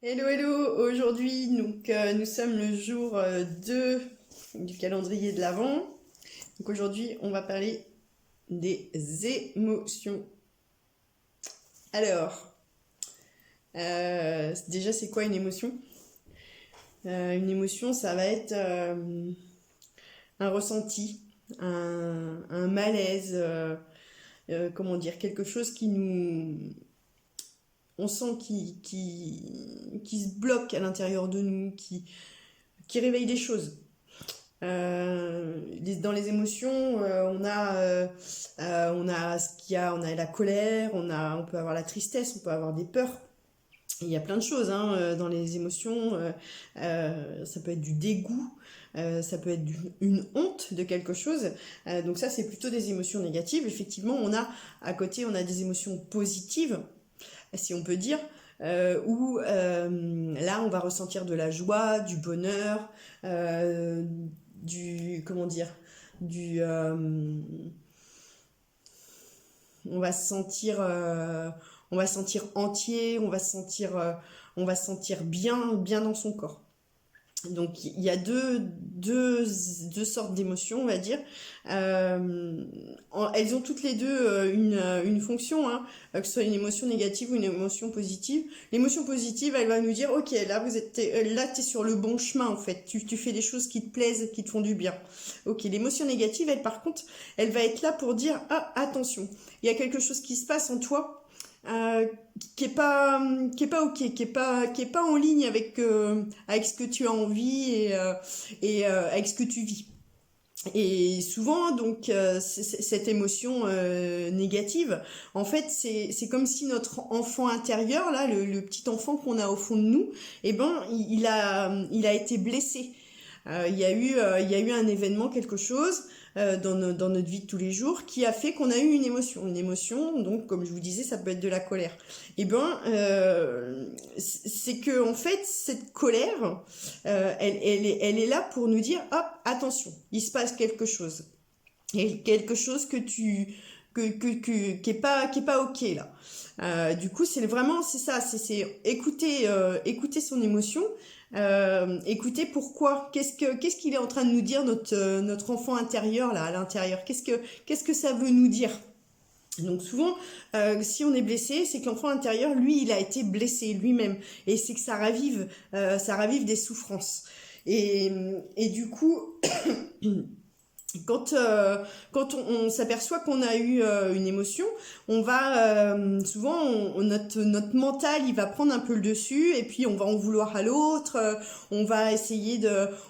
Hello, hello! Aujourd'hui, nous sommes le jour 2 du calendrier de l'Avent. Donc aujourd'hui, on va parler des émotions. Alors, déjà, c'est quoi une émotion? Une émotion, ça va être un ressenti, un malaise, comment dire, quelque chose qui nous... On sent qui se bloque à l'intérieur de nous, qui réveille des choses. Dans les émotions, on a ce qu'il y a, on a la colère, on peut avoir la tristesse, on peut avoir des peurs. Il y a plein de choses dans les émotions. Ça peut être du dégoût, ça peut être une honte de quelque chose. Donc ça, c'est plutôt des émotions négatives. Effectivement, on a des émotions positives, si on peut dire. Où là on va ressentir de la joie, du bonheur, comment dire, du on va se sentir entier, on va se sentir bien dans son corps. Donc il y a deux sortes d'émotions, on va dire. Elles ont toutes les deux une fonction, que ce soit une émotion négative ou une émotion positive. L'émotion positive, elle va nous dire, ok, t'es sur le bon chemin en fait. Tu fais des choses qui te plaisent, qui te font du bien. Ok, l'émotion négative, elle par contre, elle va être là pour dire, ah attention, il y a quelque chose qui se passe en toi. Euh, qui est pas ok, qui est pas en ligne avec ce que tu as envie et avec ce que tu vis. Et souvent, donc, cette émotion négative, en fait, c'est comme si notre enfant intérieur, là, le petit enfant qu'on a au fond de nous, eh ben, il a été blessé. Il y a eu un événement, quelque chose dans notre vie de tous les jours qui a fait qu'on a eu une émotion. Une émotion, donc, comme je vous disais, ça peut être de la colère. Et ben, c'est que en fait, cette colère, elle est là pour nous dire, hop, attention, il se passe quelque chose. Et quelque chose qui est pas ok là. Du coup, c'est ça, c'est écouter son émotion, écouter pourquoi, qu'est-ce qu'il est en train de nous dire notre enfant intérieur là à l'intérieur, qu'est-ce que ça veut nous dire. Donc souvent, si on est blessé, c'est que l'enfant intérieur, lui, il a été blessé lui-même, et c'est que ça ravive des souffrances. Et du coup, quand, quand on s'aperçoit qu'on a eu une émotion, on va souvent notre mental il va prendre un peu le dessus et puis on va en vouloir à l'autre, on va essayer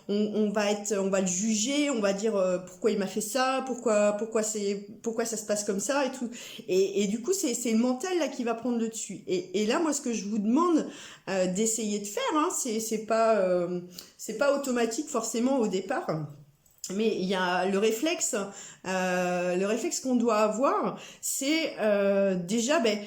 on va le juger, on va dire pourquoi il m'a fait ça, pourquoi ça se passe comme ça et tout. Et du coup c'est le mental là qui va prendre le dessus. Et là moi ce que je vous demande d'essayer de faire, c'est pas automatique forcément au départ. Mais il y a le réflexe qu'on doit avoir, c'est déjà de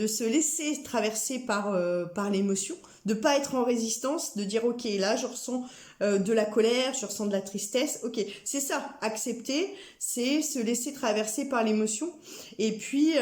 se laisser traverser par l'émotion, de pas être en résistance, de dire ok là je ressens de la colère, je ressens de la tristesse, ok c'est ça, accepter, c'est se laisser traverser par l'émotion et puis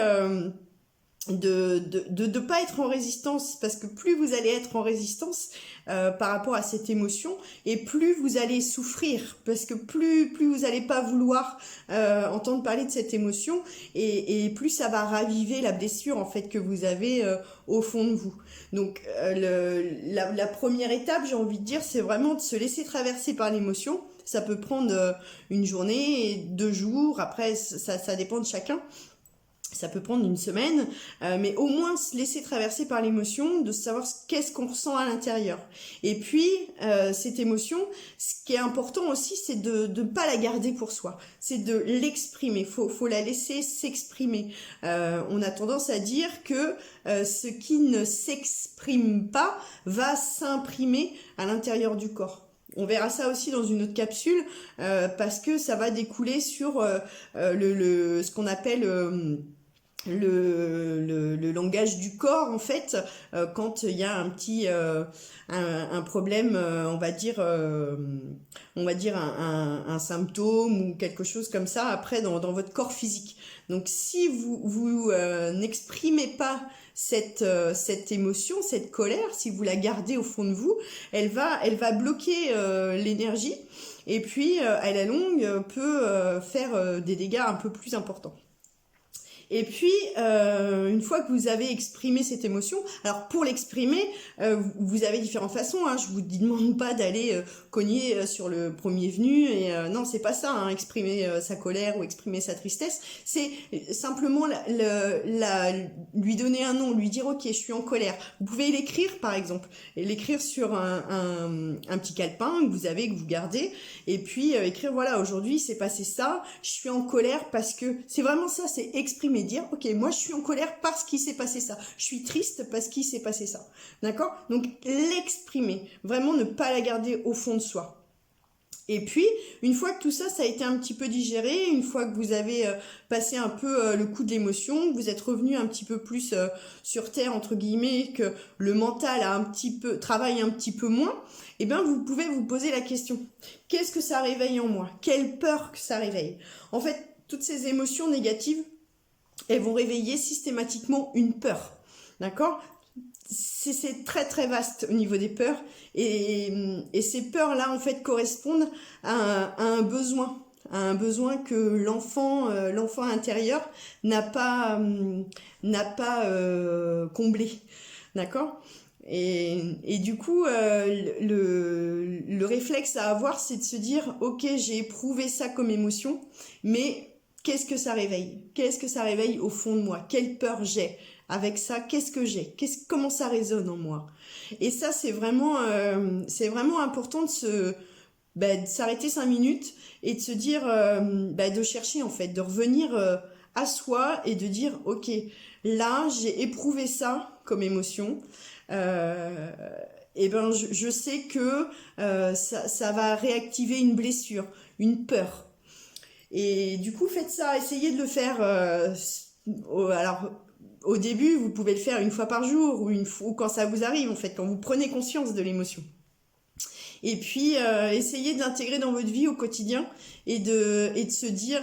de pas être en résistance, parce que plus vous allez être en résistance par rapport à cette émotion et plus vous allez souffrir, parce que plus vous allez pas vouloir entendre parler de cette émotion et plus ça va raviver la blessure en fait que vous avez au fond de vous. Donc la première étape, j'ai envie de dire, c'est vraiment de se laisser traverser par l'émotion. Ça peut prendre une journée, 2 jours, après ça dépend de chacun. Ça peut prendre une semaine, mais au moins se laisser traverser par l'émotion, de savoir qu'est-ce qu'on ressent à l'intérieur. Et puis, cette émotion, ce qui est important aussi, c'est de ne pas la garder pour soi. C'est de l'exprimer. Faut la laisser s'exprimer. On a tendance à dire que ce qui ne s'exprime pas va s'imprimer à l'intérieur du corps. On verra ça aussi dans une autre capsule, parce que ça va découler sur ce qu'on appelle le langage du corps en fait, quand il y a un problème, on va dire un symptôme ou quelque chose comme ça après dans votre corps physique. Donc si vous n'exprimez pas cette émotion, cette colère, si vous la gardez au fond de vous, elle va bloquer l'énergie et puis à la longue peut faire des dégâts un peu plus importants. Et puis, une fois que vous avez exprimé cette émotion, alors pour l'exprimer, vous avez différentes façons. Hein, je vous demande pas d'aller cogner sur le premier venu. Et non, c'est pas ça. Hein, exprimer sa colère ou exprimer sa tristesse, c'est simplement lui donner un nom, lui dire ok, je suis en colère. Vous pouvez l'écrire par exemple, et l'écrire sur un petit calepin que vous avez, que vous gardez, et puis écrire voilà, aujourd'hui c'est passé ça, je suis en colère parce que c'est vraiment ça, c'est exprimer. Dire ok, moi je suis en colère parce qu'il s'est passé ça, je suis triste parce qu'il s'est passé ça, d'accord? Donc l'exprimer, vraiment ne pas la garder au fond de soi. Et puis, une fois que tout ça, ça a été un petit peu digéré, une fois que vous avez passé un peu le coup de l'émotion, que vous êtes revenu un petit peu plus sur terre, entre guillemets, que le mental a travaille un petit peu moins, eh bien, vous pouvez vous poser la question. Qu'est-ce que ça réveille en moi? Quelle peur que ça réveille? En fait, toutes ces émotions négatives, elles vont réveiller systématiquement une peur, d'accord? C'est très très vaste au niveau des peurs et ces peurs-là en fait correspondent à un besoin que l'enfant intérieur n'a pas comblé, d'accord? Et du coup, le réflexe à avoir, c'est de se dire, ok, j'ai éprouvé ça comme émotion, mais qu'est-ce que ça réveille? Qu'est-ce que ça réveille au fond de moi? Quelle peur j'ai? Avec ça, qu'est-ce que j'ai? Comment ça résonne en moi? Et ça, c'est vraiment important de s'arrêter 5 minutes et de se dire, de chercher en fait, de revenir à soi et de dire, ok, là, j'ai éprouvé ça comme émotion. Et ben, je sais que ça va réactiver une blessure, une peur. Et du coup, faites ça, essayez de le faire. Alors, au début, vous pouvez le faire une fois par jour ou quand ça vous arrive, en fait, quand vous prenez conscience de l'émotion. Et puis, essayez d'intégrer dans votre vie au quotidien et de se dire,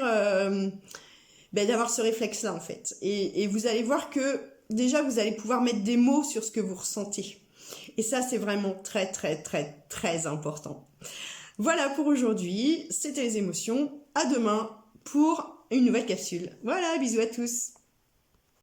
d'avoir ce réflexe-là, en fait. Et vous allez voir que déjà, vous allez pouvoir mettre des mots sur ce que vous ressentez. Et ça, c'est vraiment très, très, très, très important. Voilà pour aujourd'hui, c'était les émotions. À demain pour une nouvelle capsule. Voilà, bisous à tous.